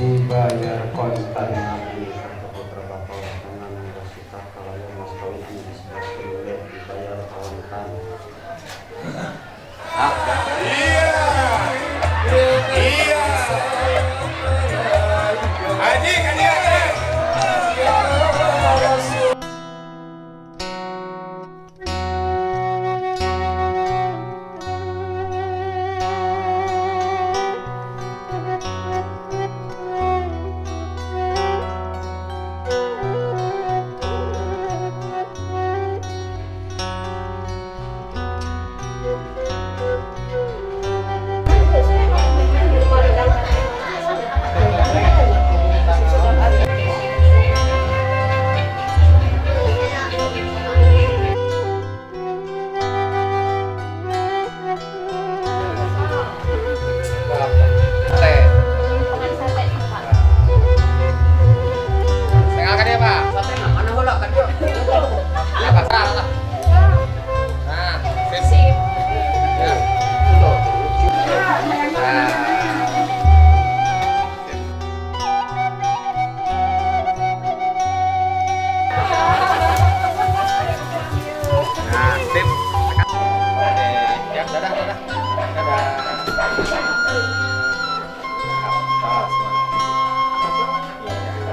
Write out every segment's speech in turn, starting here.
dibayar konstan abdi sarta putra bapak dengan wasita kalayan mas kawin di sebelah miliar dibayar kontan. Iya. Adik.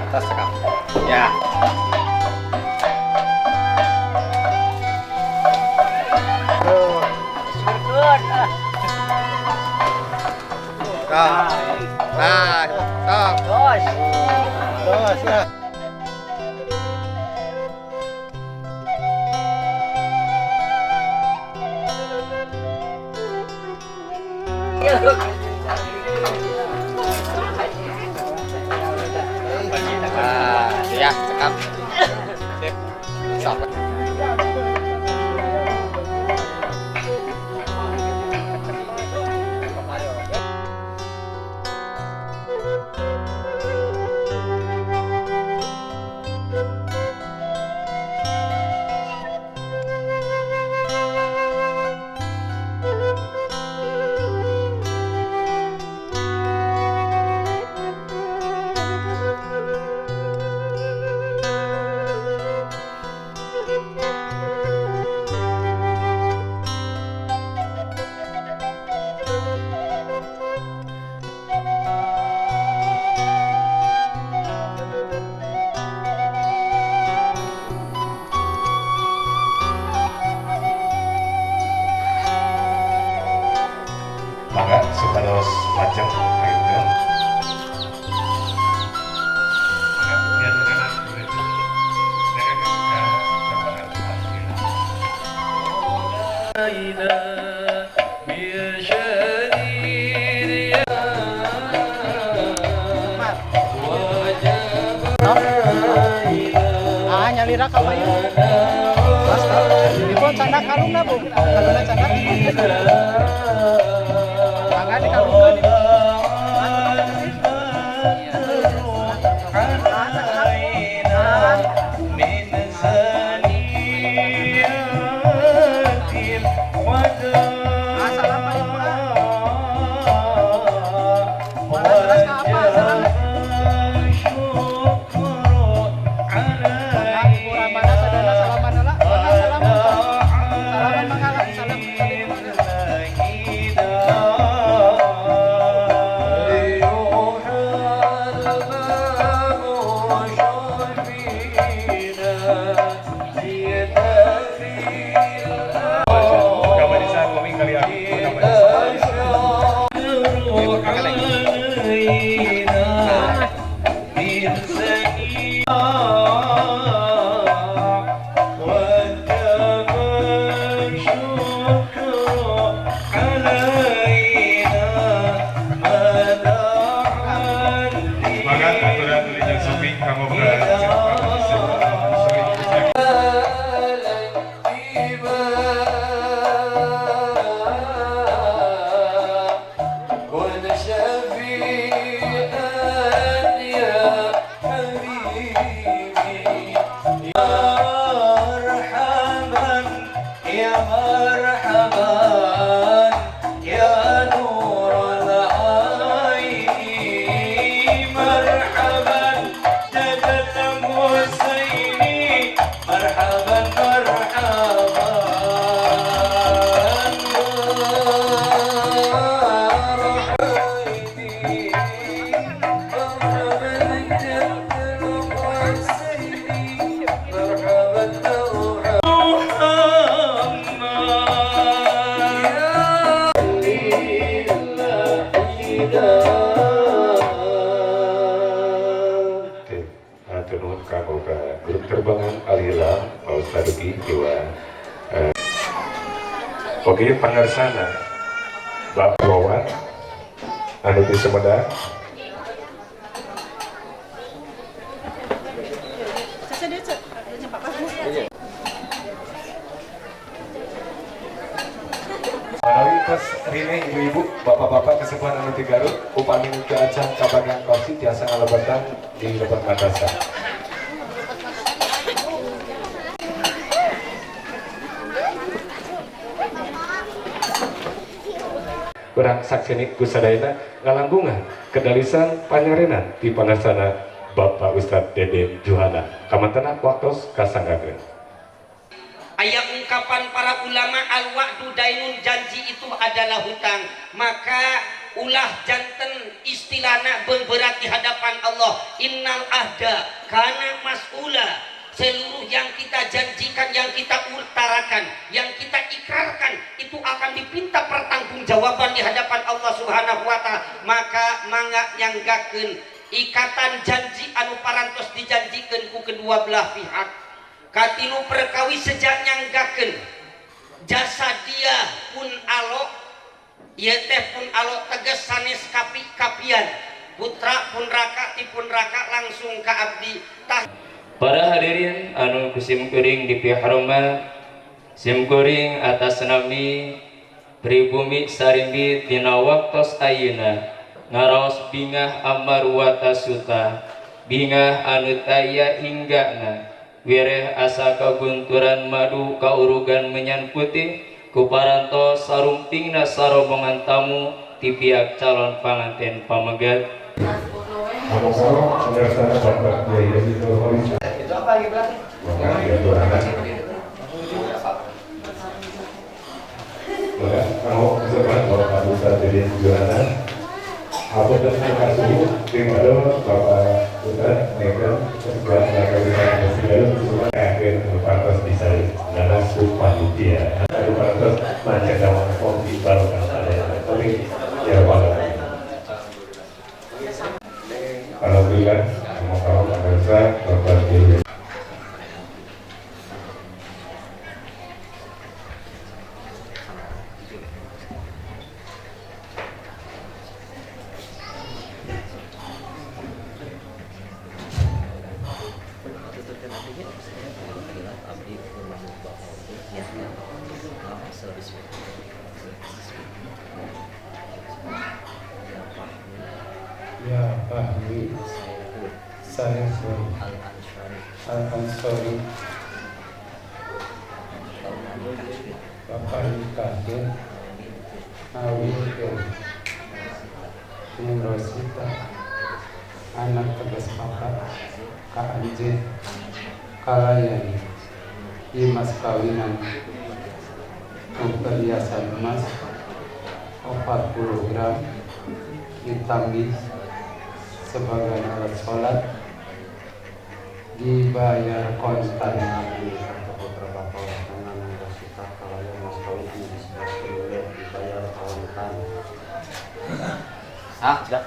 Atas cekap. Ya. Nah, stop. Terus ya. Ya, cekap. Sip. Stop. Mangga supados lajeng ayeuna. Mangga biar anak begitu. Mereka juga nyalira ka bayu. Mas dibuat candak kalungna Bu. Kalungna candak. Mangga dikalungkeun. Salaman Mugi pangarsana Bapak Wawan anu di Sumedang Manawi tos rine ibu-ibu bapak-bapak kesepuhan anu ti Garut upami nuju acan kabagan kursi tiasa ngalebatan di lebat madrasah. Kurang sakseni kusadayana ngalanggungan kedalisan panyarenan di pangarsana Bapak Ustadz Dede Juhana kamantana waktos kasanggakeun. Ayat ungkapan para ulama al-wa'du dainun, janji itu adalah hutang, maka ulah janten istilahna berat di hadapan Allah. Innal ahda kana mas'ula, seluruh yang kita janjikan, yang kita utarakan, yang kita ikrarkan itu akan dipinta pertanggungjawaban di hadapan Allah Subhanahu wa Ta'ala. Maka mangga nyanggakeun ikatan janji anu parantos dijanjikeun ku kedua belah pihak. Katilu perkawi sejak nyanggakeun jasa dia pun alo, ieu teh pun alo tegas sanes kapi-kapian, putra pun raka tipun raka langsung ka abdi tah. Para hadirin anu kusimkuring di pihak rumah, simkuring atas nami pribumi sarimbi tina waktos ayeuna ngaraos bingah amar watasuta, bingah anu taya hinggana wireh asa kagunturan madu kaurugan menyan putih kuparanto sarumtingna sarobongan tamu ti pihak calon panganten pamegat. Pengarsana Bapak Kiai Haji Nurholis. Itu apa lagi berarti? Kamu kesepuhan Bapak Ustadz Dede Juhana. Apa dan terima kasih kepada Bapak Ustadz Negan kesepuhan Bapak Presiden semua akhir pantas bisa dalam panitia. Ada pantas banyak dalam kopi baru kan ada. Tapi ya walau. Alhamdulillah, mau pemirsa Bapak Kiai. Ya Fahmi saya Al-Ansori Bapak Ikatin Awil Rosita anak tegas Bapak Kak Anje Kalayani Imas kawinan perhiasan emas 40 gram ditambih sebagai alat sholat dibayar konstan. Putra Bapak dengan Rosita Kalayan mas kawin disebut miliar dibayar kawan-kawan. Sudah.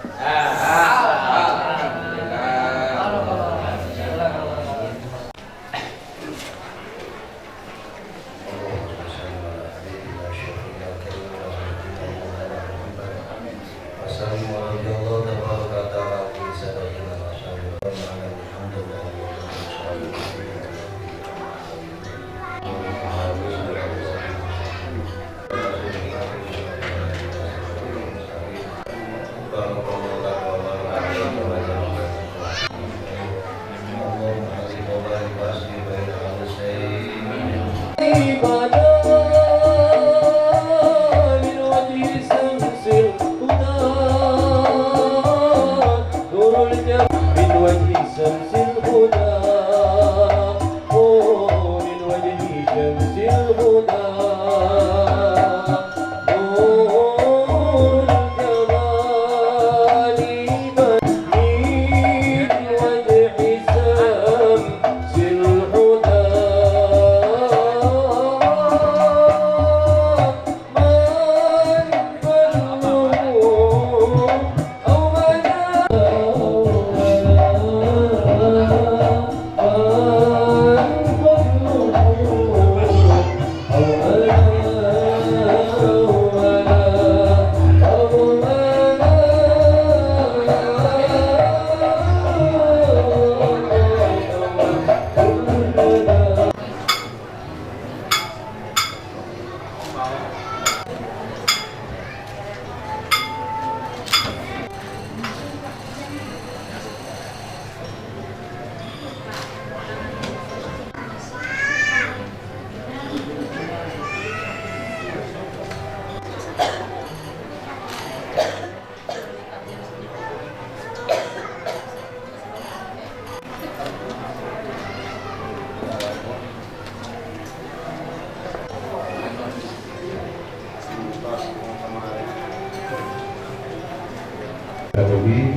Tobi,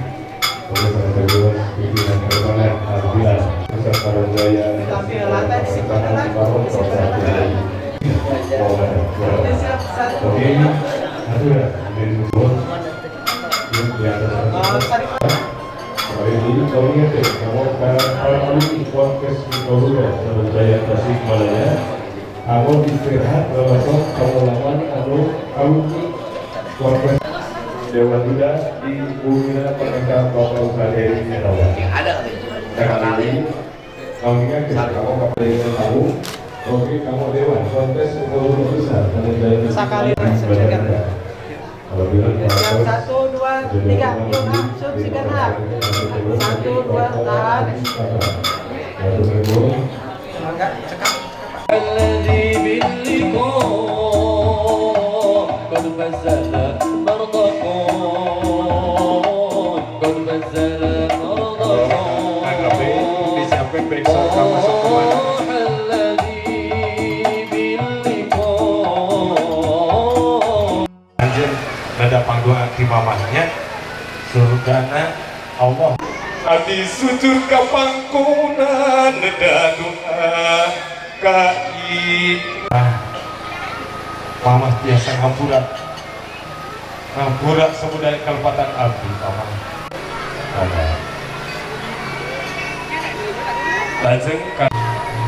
Profesor Serius, Pimpinan Kerbangan, Alhamdulillah, Pusat Parajaya, Oke, satu ya, dari Bogor, di atas kali ini kau ingat ya, kamu kalau ini podcast Bogor, Parajaya Tasik Malaya, aku istirahat bermasuk kamu lawan, aku podcast Dewan Duda di Bumina Pernikahan Bapak Ukaderi Nyawa. Kali ini kamu ingat ya, kamu kapal tahu. Oke, kamu Dewan kontes untuk besar Sekali kalau bilang yang 1, 2, 3 yuk masuk si genap 1, 2 tahan enggak cekap الذي باللقاء قد بذل مرضكم قد بذل مرضكم disiapkan periksa kamu kemana? Anjir, nada panggungan di mamahnya surgana Allah. Adi sujud ka pangkuna nada doa kai. Mamah biasa ngampurat. Ngampurat sebudaya kalepatan abdi mamah. Lajeng kan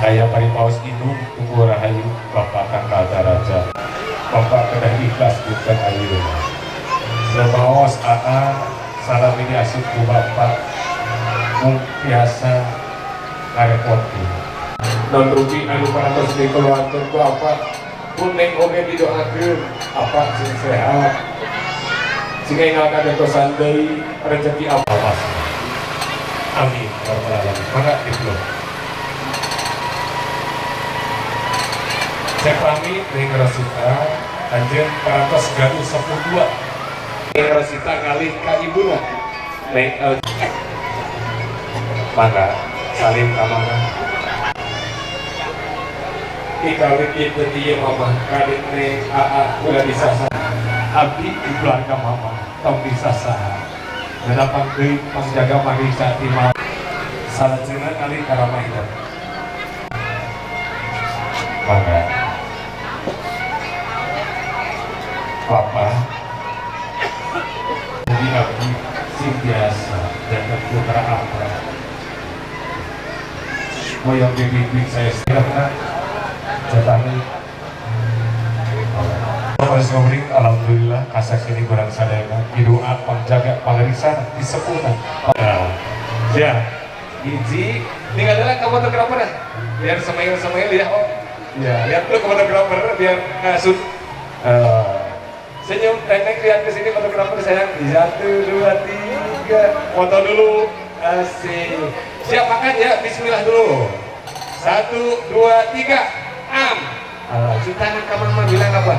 kaya paripaos indung tunggu rahayu Bapak Kang Kalta Raja. Bapak kedah ikhlas bukan ayu. Sebaos AA salam ini asup ku Bapak mung biasa ngarepoti. Non rugi anu parantos di keluarga Bapak pun neng oge didoakeun apa sing sehat. Jika ingat ada tosan deui rezeki apa mas. Amin. Maka itu. Saya pamit dengan Rosita, anjir parantos gaduh 12. Dengan Rosita kali ka ibuna. Neng maka salim kamana. Ikawit itu dia mama, kadit neng AA udah disasar. Abdi di keluarga mama, tong disasar. Mendapat deui pangjaga marisa di mama. Salajengna kali karamaidan. Maka Papa jadi abdi si biasa dan putra apa moyong bibi saya setiap jatahnya Bapak Sobri, alhamdulillah kasak ini kurang sadayana doa pangjaga pangarisan di sepunan ya hiji tinggal adalah kamu fotografer ya biar semail ya om ya lihat dulu fotografer biar ngasut senyum nenek lihat ke sini fotografer sayang di 1, 2, 3 foto dulu asik siap makan ya bismillah dulu 1, 2, 3 cuci tangan ke mama bilang apa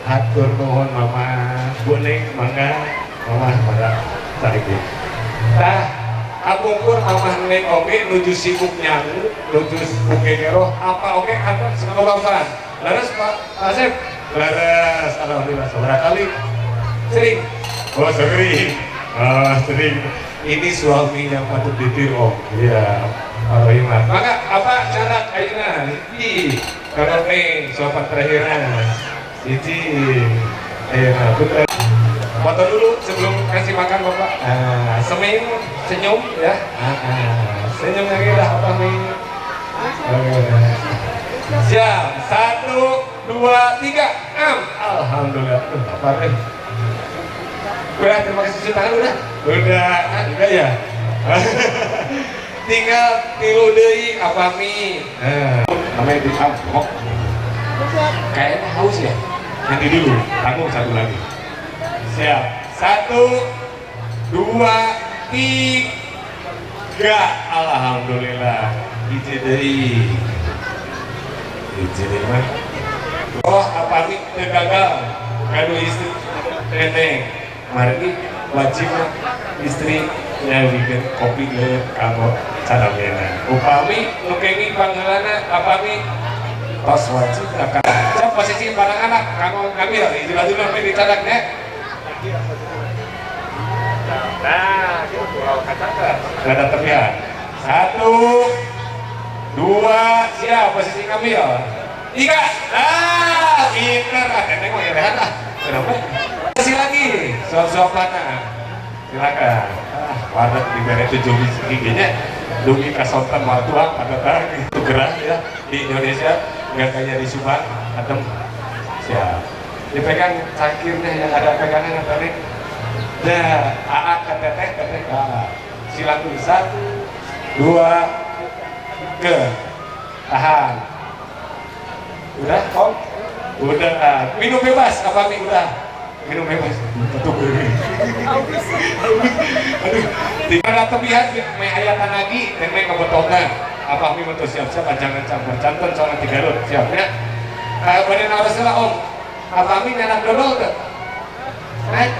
atur nuhun mama boleh mangga mama pada sakit tah abungkur mama neng oke nuju sibuk nyanyi nuju buke geroh apa oke antar semoga bapak laras Pak Asep laras alhamdulillah seberapa kali sering oh sering sering ini suaminya patut ditiru iya Alhamdulillah maka apa syarat ayeuna iki kalau nih sobat terakhiran iki putra foto dulu sebelum kasih makan bapak senyum ya senyum lagi lah apa nih siap 1, 2, 3 alhamdulillah apa nih udah terima kasih cuci tangan udah ya tinggal tilu deui apa mi namanya di kampung kayaknya haus ya nanti dulu tanggung satu lagi siap 1, 2, 3 alhamdulillah hiji deui mah oh apa mi teu gagal kanu istri neneng mari wajib istri nyawikeun kopi ge kamu cadamena upami nu kengi pangheulana apami tos wajib akan cek posisi barang anak kamu kami istilah dulu sampai dicadaknya Nah, gitu pulau kacang ada terlihat. 1, 2, siap posisi kami ya. 3, pinter ah, teteh mau ya rehat ah. Kenapa? Kasih lagi, suap-suapan silakan. Warna diberi 7 giginya, dugi kasontan martua ada tadi itu gerah ya di Indonesia nggak kayak di Subang, adem. Siap. Dipegang cangkirnya yang ada pegangan tadi. Nah, AA ke teteh silakan 1, 2, ke tahan. Udah, Om? Udah. Minum bebas apa nih? Udah. Minum bebas. Tutup ini. Aduh. Tinggal tebihan me ayatan lagi dan me kebotongan. Apa mi metu siap-siap jangan campur canton soalnya 3 lut. Siap ya. Badan Rasulullah Om. Apa mi anak dodol tuh? Nah,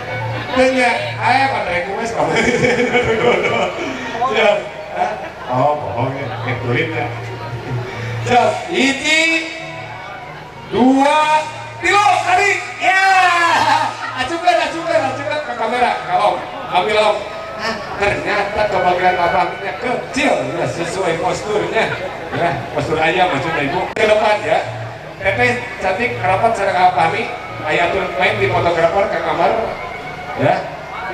tanya, ayah pada request kamu. Dodol. Siap. Oh, bohong ya. Kulitnya. Siap. 1, 2, 3, tadi. Ya. Acukan ke kamera. Om, ambil Om. Ternyata kebagian abangnya kecil ya, sesuai posturnya. Ya, postur ayam maksudnya Ibu. Ke depan ya. Teteh cantik rapat sareng Apami. Aya aturan main di fotografer ke kamar. Ya.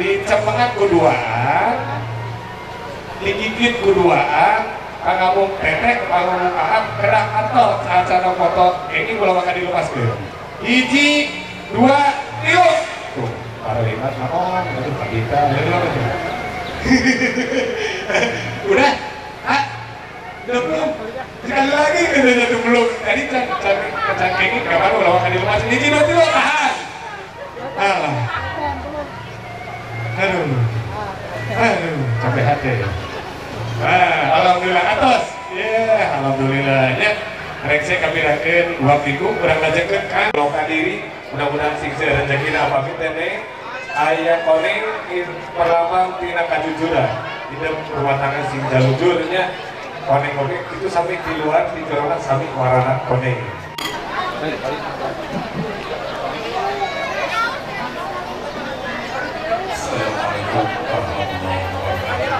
Dicepengan kuduaan. Digigit kuduaan. Kangabung teteh, kangabung aham, gerak atau saat-saat foto ini ulah makan dilepas ke 1, 2, 3 tuh, para limat, aduh Pak Gita udah? Udah belum? Sekali lagi, udah belum tadi cangkengin kapan ulah makan dilepas 1, 2, 3, tahan aduh sampai hati alhamdulillah atas ya alhamdulillah ya rek saya kami rakeun 2 minggu kurang ngajakeun kan loka diri mudah-mudahan siksa rezeki apa kita nih aya koneng perlama tina kajujuran hidup rumah tangga sing jalujurnya koneng itu sampai di luar di jalanan sampai warana koneng Assalamualaikum warahmatullahi wabarakatuh.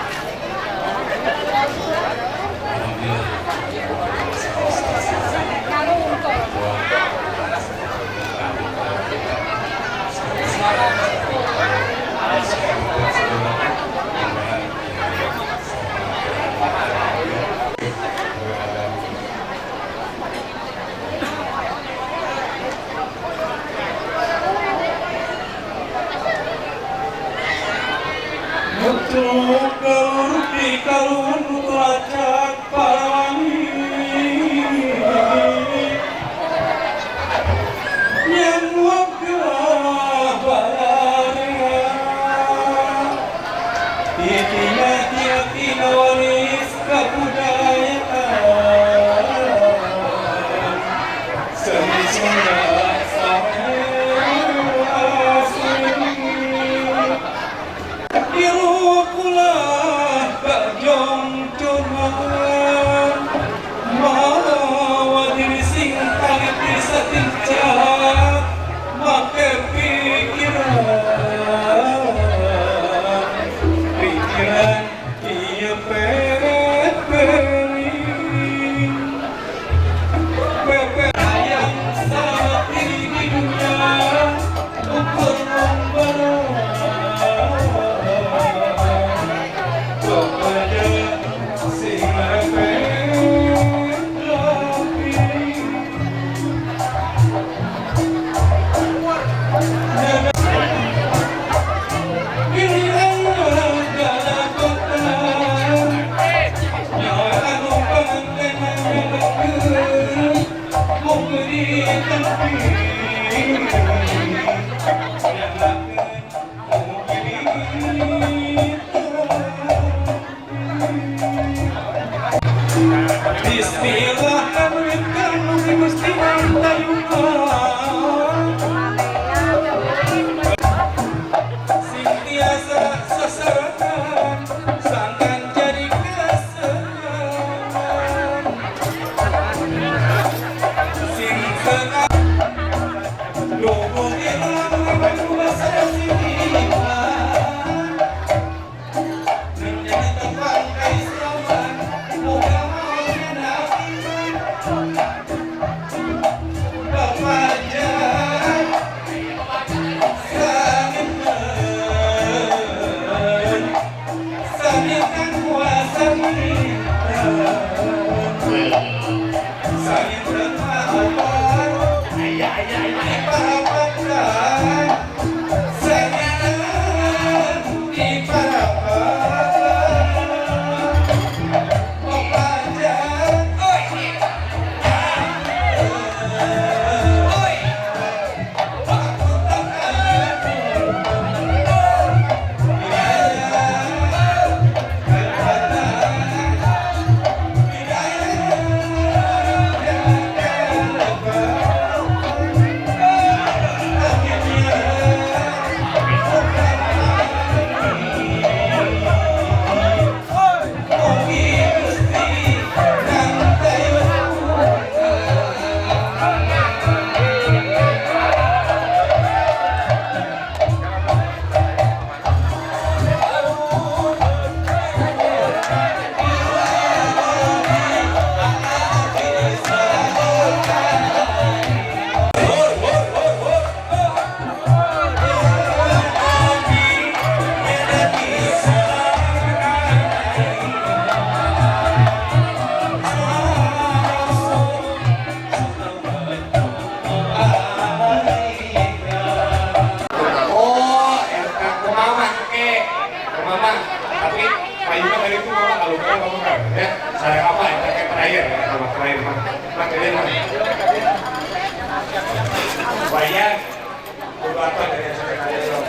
Bapak dari sekretariat.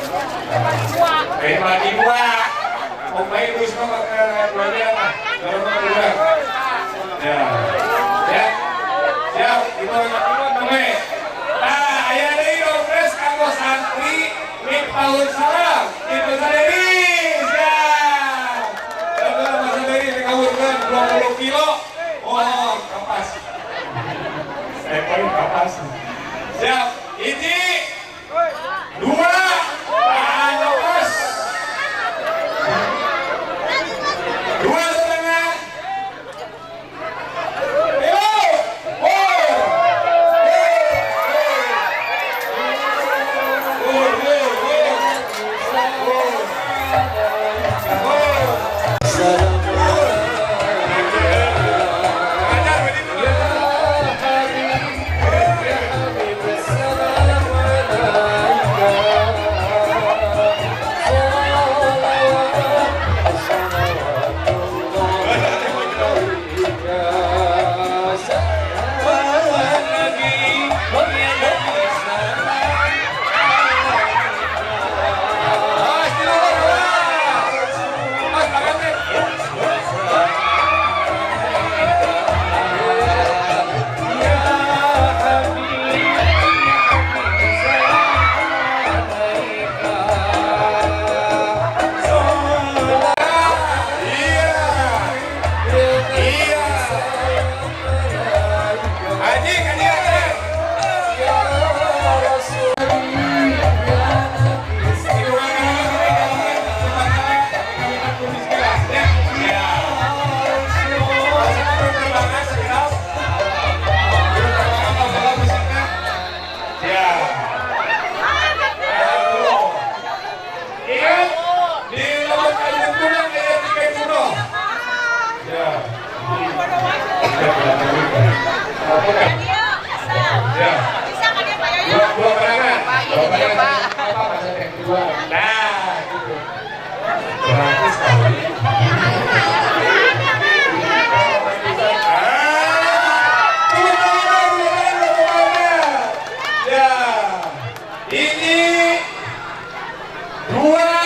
Lagi dua. Pemain terus nama keduanya kalau kedua. Ya. Ya. Siap, gimana namanya? Nah, aya deui dong fresh kanggo santri mik tahun salam. Itu sadari. Siap. Kalau masa dari dikawurkeun 20 kilo. Oh, kapas. Poin kapas. Siap. Hiji. Dua. Tahan lepas. Dua setengah. Ini dua